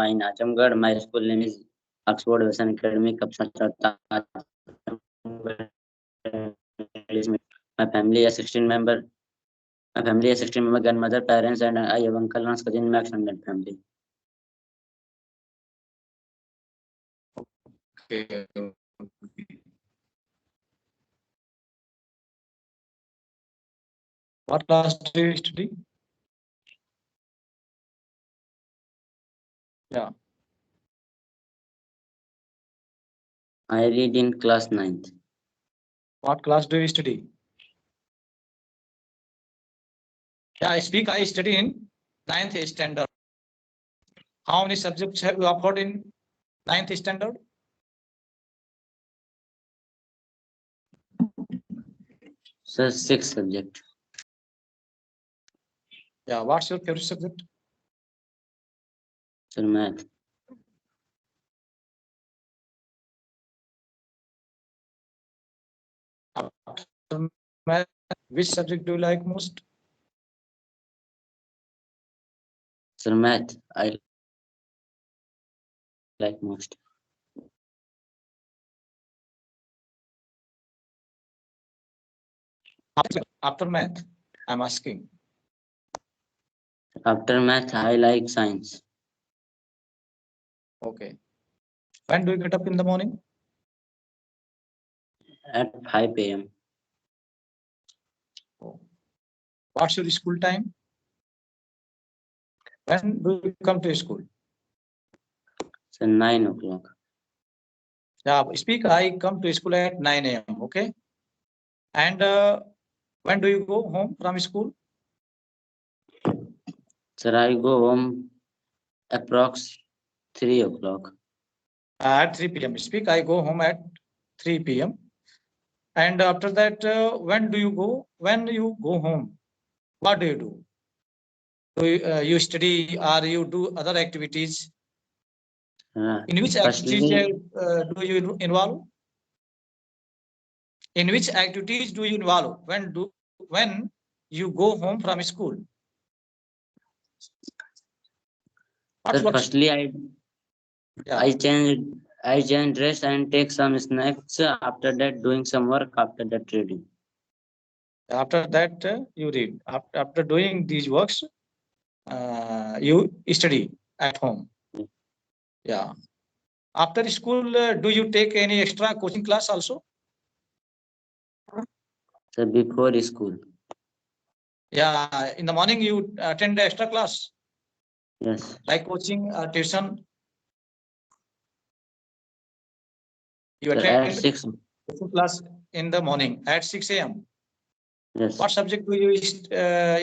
in Achamgarh. My school name is Oxford Western Academy, Kapsa Chatta. My family is 16 member. My family is 16 member, grandmother, parents, and I have uncle and cousin, my extended family. Okay. What class do you study? Yeah. I read in class 9th. What class do you study? Yeah, I speak. I study in 9th standard. How many subjects have you offered in 9th standard? So 6 subject. Yeah. What's your favorite subject? So math. After math, which subject do you like most? So math I like most. After math, I'm asking. After math, I like science. Okay. When do you get up in the morning? At 5 a.m. Oh. What's your school time? When do you come to school? So 9 o'clock. Yeah, speak. I come to school at 9 a.m. Okay. And when do you go home from school? Sir, I go home approx 3 o'clock. At 3 p.m. Speak. I go home at 3 p.m. And after that, when do you go? When you go home, what do you do? Do you study or you do other activities? In which activities do you involve? In which activities do you involve when you go home from school? Sir, firstly I change dress and take some snacks. After that, doing some work. After that, reading. After that, you read. After doing these works, you study at home. Yeah. After school, do you take any extra coaching class also? So before school. Yeah. In the morning, you attend the extra class. Yes. Like coaching, tuition. You Sir, attend at 6. class in the morning at 6 a.m. Yes. What subject do you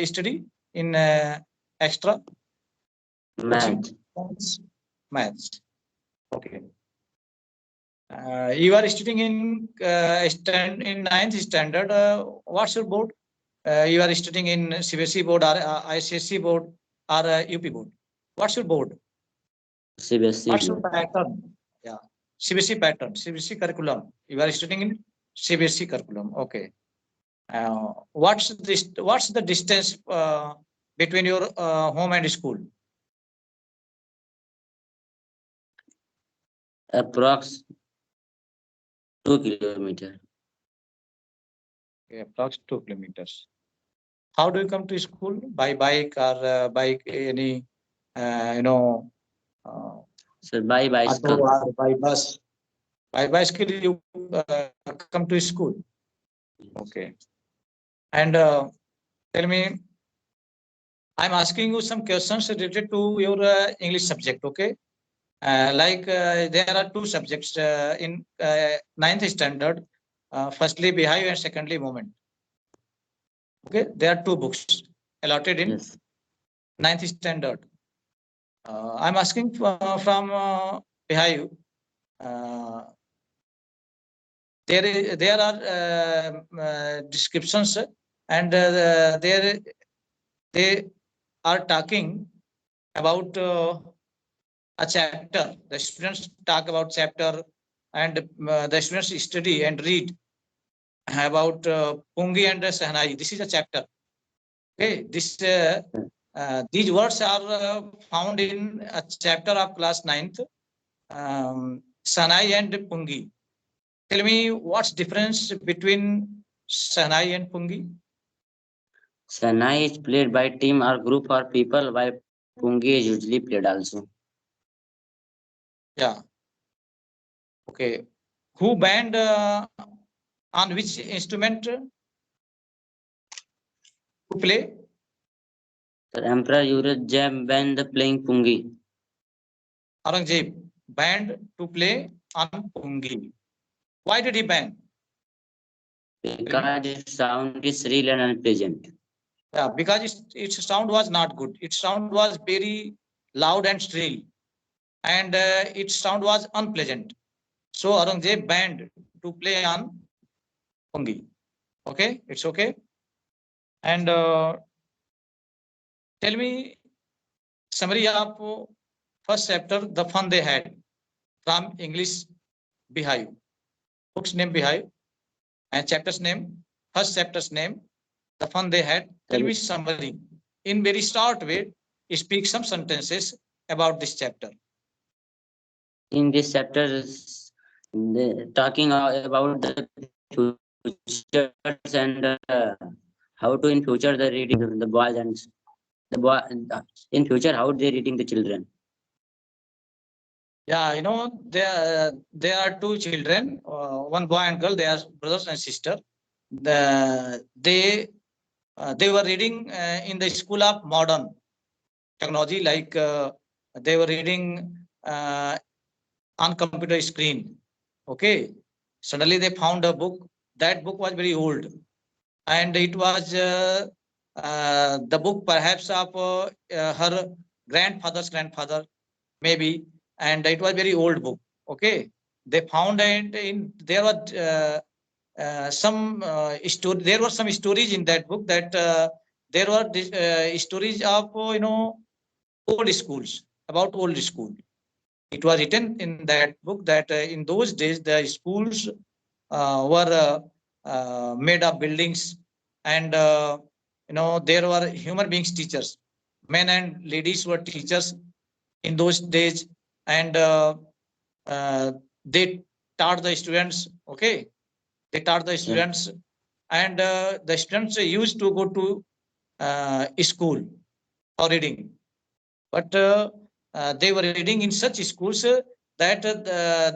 study in extra? Math. Maths. Okay. You are studying in 9th standard. What's your board? You are studying in CBSE board or ICSE board or UP board. What's your board? CBSE. What's your pattern? Yeah, CBSE pattern, CBSE curriculum. You are studying in CBSE curriculum. Okay. What's the distance between your home and school? Approx 2 kilometers. Okay, approx 2 kilometers. How do you come to school? By bike or by any, Sir, by bicycle. Or by bus? By bicycle, you come to school. Okay. And tell me, I'm asking you some questions related to your English subject. Okay. There are two subjects in 9th standard. Firstly, Behavior and secondly, Movement. Okay. There are two books allotted in 9th standard. I'm asking from Behavior. There are descriptions and they are talking about a chapter. The students talk about chapter and the students study and read about Pungi and Sahanai. This is a chapter. Okay, this These words are found in a chapter of class 9th, Sanai and Pungi. Tell me what's difference between Sanai and Pungi? Sanai is played by team or group or people, while Pungi is usually played also. Yeah. Okay. Who band on which instrument to play? The Emperor Eurozab band playing Pungi. Aurangzeb banned to play on Pungi. Why did he ban? Because its sound is shrill and unpleasant. Yeah, because its sound was not good. Its sound was very loud and shrill, and its sound was unpleasant. So Aurangzeb banned to play on Pungi. Okay, it's okay. And tell me summary of first chapter, the fun they had from English Beehive. Book's name Beehive and chapter's name, first chapter's name, the fun they had. Tell me summary. In very short way, speak some sentences about this chapter. In this chapter, talking about the futures and how to in future the reading the boys and the boy in future how they reading the children. Yeah, there are two children, one boy and girl. They are brothers and sister. They were reading in the school of modern technology, like they were reading on computer screen. Okay, suddenly they found a book. That book was very old, and it was the book perhaps of her grandfather's grandfather, maybe, and it was very old book. Okay, they found it in there was some story. There were some stories in that book that there were stories of old schools, about old school. It was written in that book that in those days the schools were made of buildings, and there were human beings teachers, men and ladies were teachers in those days, and uh, they taught the students. Okay, they taught the students, and the students used to go to school for reading, but they were reading in such schools that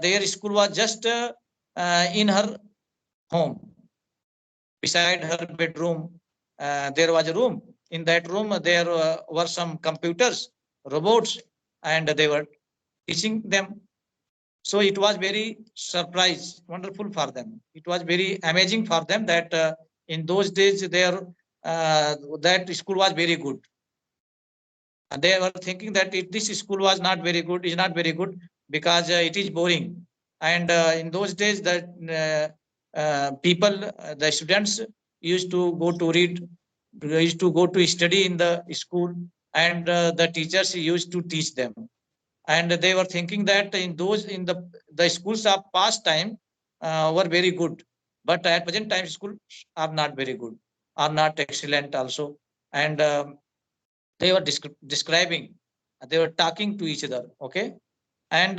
their school was just in her home, beside her bedroom. There was a room. In that room, there were some computers, robots, and they were teaching them. So it was very surprise, wonderful for them. It was very amazing for them that in those days that school was very good. And they were thinking that this school was not very good, is not very good because it is boring. And in those days, the students used to go to read, used to go to study in the school, and the teachers used to teach them. And they were thinking that in the schools of past time were very good, but at present time schools are not very good, are not excellent also. And they were describing, they were talking to each other. Okay, and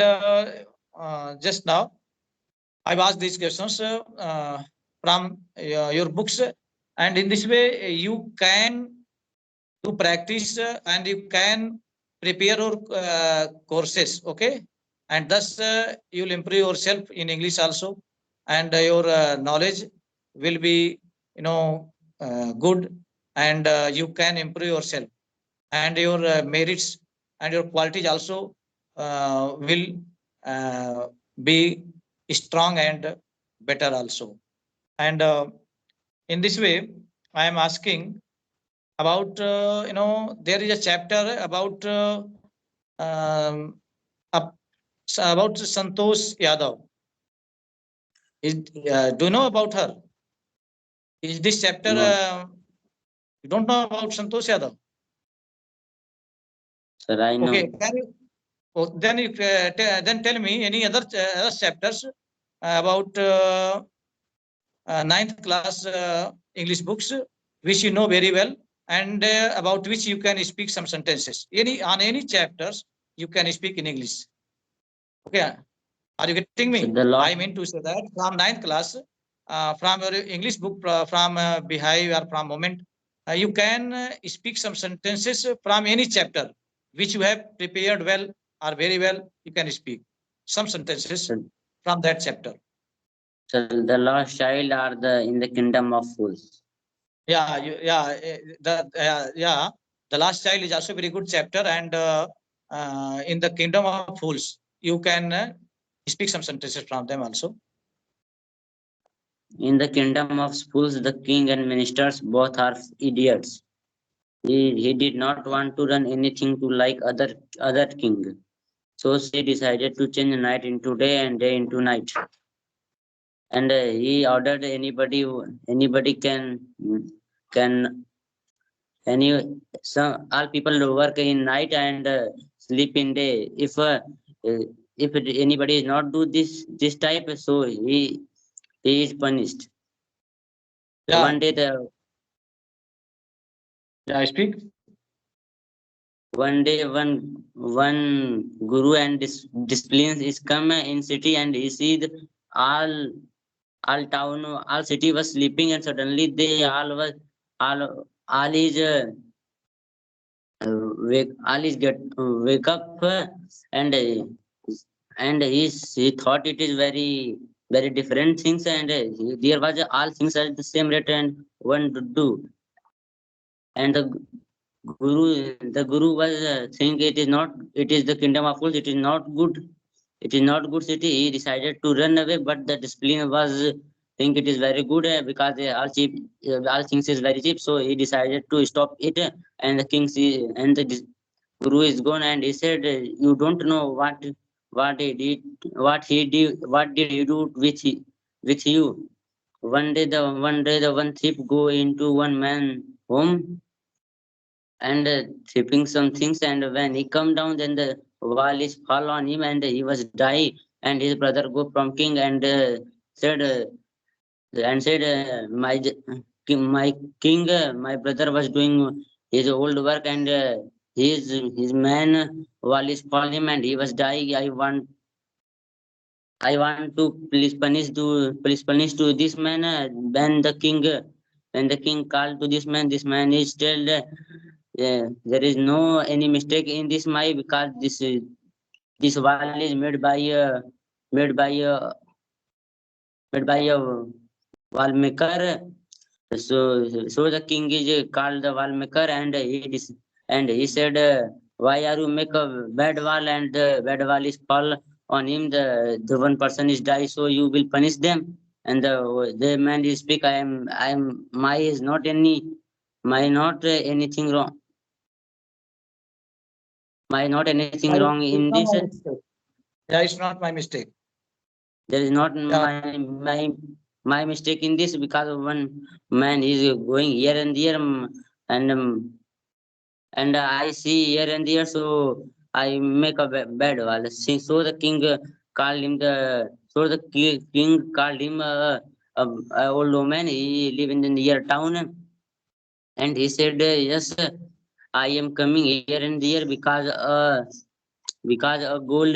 just now I've asked these questions from your books, and in this way you can do practice and you can prepare your courses. Okay, and thus you'll improve yourself in English also, and your knowledge will be good, and you can improve yourself, and your merits and your qualities also will be strong and better also. And in this way I am asking about there is a chapter about um, about Santosh Yadav. Do you know about her? Is this chapter No, you don't know about Santosh Yadav? sir, I know. Okay, then tell me any other chapters about ninth class English books which you know very well, and about which you can speak some sentences. Any chapters you can speak in English. Okay, are you getting me? So I mean to say that from ninth class, from your English book, from Behive or from Moment, you can speak some sentences from any chapter which you have prepared well or very well. You can speak some sentences from that chapter. So the lost child are in the kingdom of fools. Yeah, yeah. The last child is also very good chapter, and in the kingdom of fools, you can speak some sentences from them also. In the kingdom of fools, the king and ministers both are idiots. He did not want to run anything to like other king. So he decided to change night into day and day into night. And he ordered anybody can any some all people work in night and sleep in day. If anybody is not do this type, so he is punished. Yeah. One day the Yeah, I speak. one day one guru and disciplines is come in city and he see all all town all city was sleeping and suddenly they all was all is all is get wake up and he thought it is very different things and there was all things at the same rate and one to do and the guru was think it is the kingdom of fools, it is not good, it is not good city. He decided to run away, but the discipline was think it is very good because all cheap, all things is very cheap, so he decided to stop it and the king see and the guru is gone and he said you don't know what he did what did he do with you. One day the one thief go into one man home and tripping some things and when he come down then the wall is fall on him and he was die and his brother go from king and said said my king my brother was doing his old work and his man wall is fall him and he was die. I want to please punish to this man when the king called to this man is told there is no any mistake in this my because this wall is made by a made by a wall maker. So the king is called the wall maker and he said why are you make a bad wall and the bad wall is fall on him the one person is die so you will punish them and the man is speak I am my is not any my not anything wrong my not anything wrong in It's not this. my mistake. Yeah, it's not my mistake. There is not Yeah. my mistake in this because one man is going here and there and I see here and there so I make a bad wall. So the king called him king called him a old woman. He live in the near town and he said yes I am coming here and there because a because a gold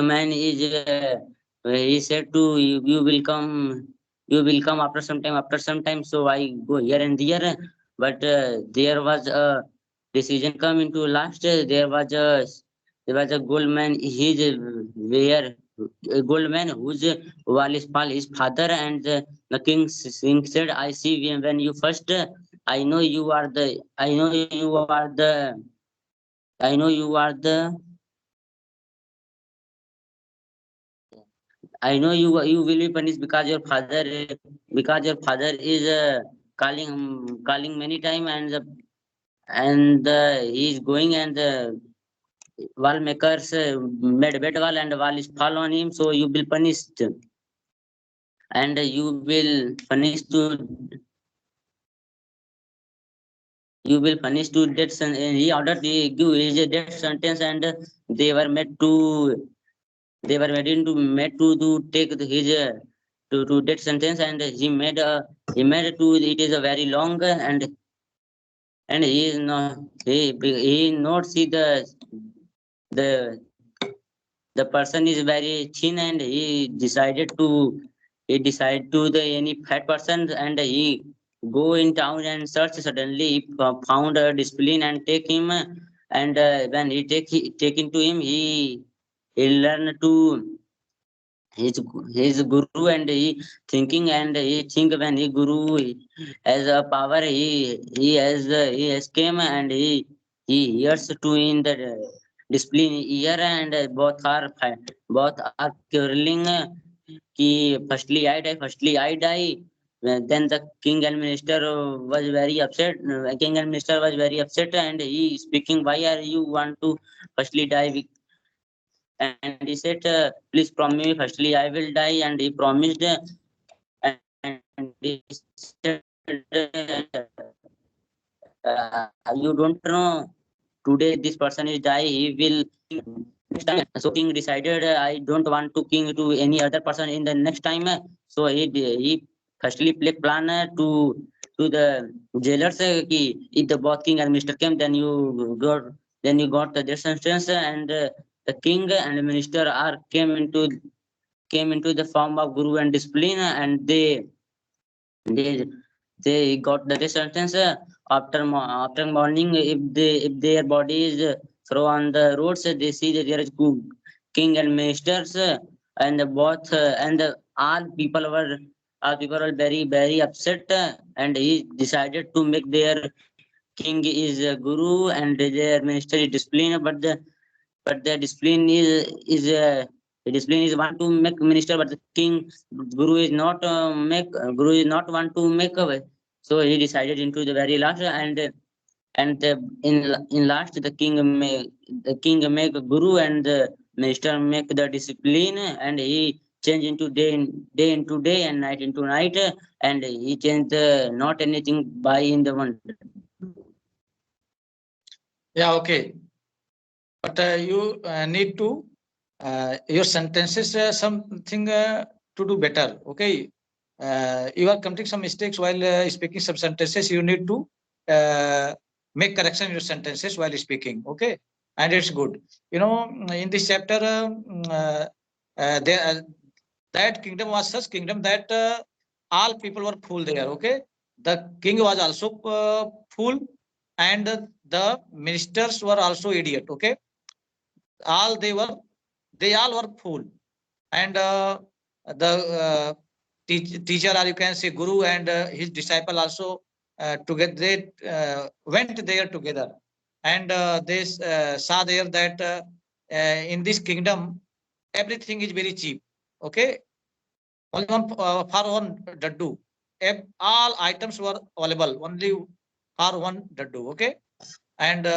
man is he said to you, you will come after some time so I go here and there but there was a decision come into last there was a gold man he's where a gold man whose wall is Pal his father and the king said I see when you first I know you are the I know you are the I know you are the I know you will be punished because your father is calling many time and he is going and the wall makers made bed wall and wall is fall on him so you will punished and you will punish to death he ordered he give his death sentence and they were made to they were made to take his to that sentence, and he made to it is a very long, and he is not he not see the the person is very thin, and he decided to the any fat person, and he go in town and search. Suddenly he found a discipline and take him, and when he take into him, he learn to his guru, and he thinking, and he think when he guru has a power, he has came, and he hears to in the discipline ear, and both are quarreling, ki firstly I die. Then the king and minister was very upset. King and minister was very upset, and he speaking, why are you want to firstly die? And he said, please promise me firstly I will die. And he promised, and he said, you don't know, today this person is die, he will next time. So king decided, I don't want to king to any other person in the next time. So he firstly play plan to the jailers, ki if the both king and minister came, then you got the death sentence. And the king and the minister are came into the form of guru and discipline, and they they got the death sentence. After morning, if their body is throw on the roads, they see that there is king and ministers, and the both and the, all people were very upset, and he decided to make their king is a guru and their minister is discipline. But the discipline the discipline is want to make minister, but the king guru is not guru is not want to make away. So he decided into the very last, and in last the king make guru, and the minister make the discipline, and he change into day into day and night into night, and he change not anything by in the one. Yeah, okay. But you need to your sentences something to do better. Okay, you are committing some mistakes while speaking some sentences. You need to uh, make correction in your sentences while speaking. Okay, and it's good. You know, in this chapter, there that kingdom was such kingdom that all people were fool there. Okay, the king was also fool, and the ministers were also idiot. Okay, all they all were fool, and the teacher, or you can say guru, and his disciple also together, they went there together, and they saw there that in this kingdom everything is very cheap. Okay, only one for one daddu, all items were available only for one daddu. Okay, and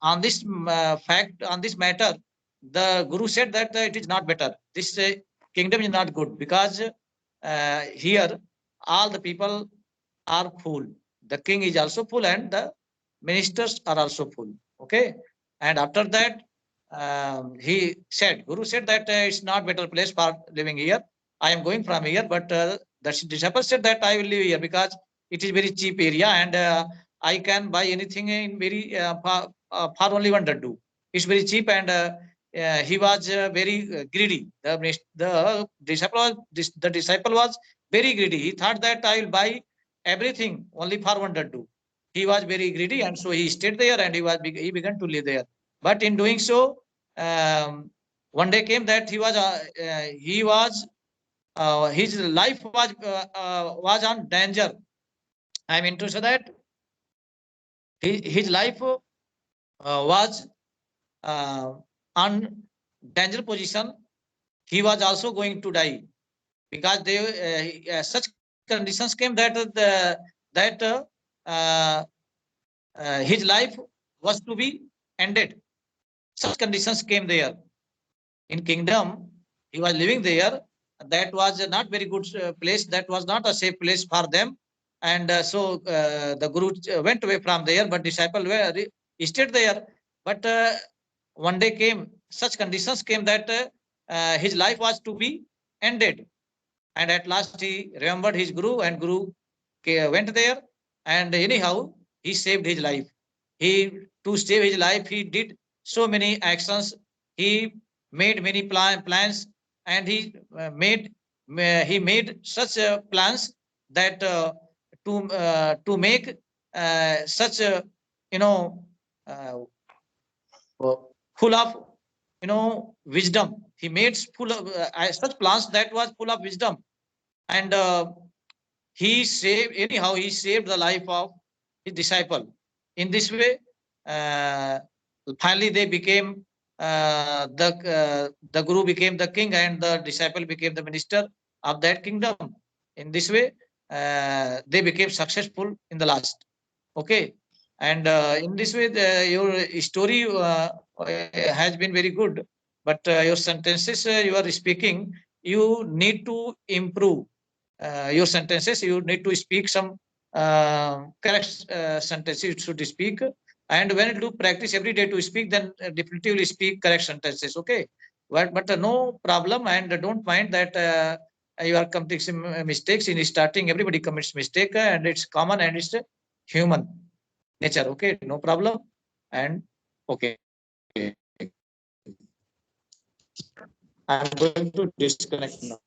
on this fact, on this matter, the guru said that it is not better. This kingdom is not good, because here all the people are full. The king is also full, and the ministers are also full. Okay, and after that, he said, guru said that it's not better place for living here. I am going from here, but the disciple said that I will live here because it is very cheap area, and I can buy anything in very for only one daddu. It's very cheap, and he was very greedy. The disciple was very greedy. He thought that I will buy everything only for one daddu. He was very greedy, and so he stayed there, and he began to live there. But in doing so, one day came that he was his life was on danger. I mean to say that his life was uh, on danger position. He was also going to die, because they such conditions came that that uh, his life was to be ended. Such conditions came there in kingdom. He was living there. That was not very good place. That was not a safe place for them, and so the guru went away from there, but disciple were stayed there. But one day came, such conditions came that his life was to be ended. and at last he remembered his guru, and guru went there, and anyhow he saved his life. He, to save his life, he did so many actions. He made many plans, and he made such plans that to make such you know uh, full of wisdom. He made full of such plans that was full of wisdom, and he saved the life of his disciple. In this way, uh, finally they became the guru became the king, and the disciple became the minister of that kingdom. In this way, they became successful in the last. Okay, and in this way, your story has been very good, but your sentences you are speaking, you need to improve your sentences. You need to speak some correct sentences you should speak. And when you do practice every day to speak, then definitely you will speak correct sentences. Okay, but no problem, and don't mind that you are committing some mistakes in starting. Everybody commits mistake, and it's common, and it's human nature. Okay, no problem. And okay, I'm going to disconnect now.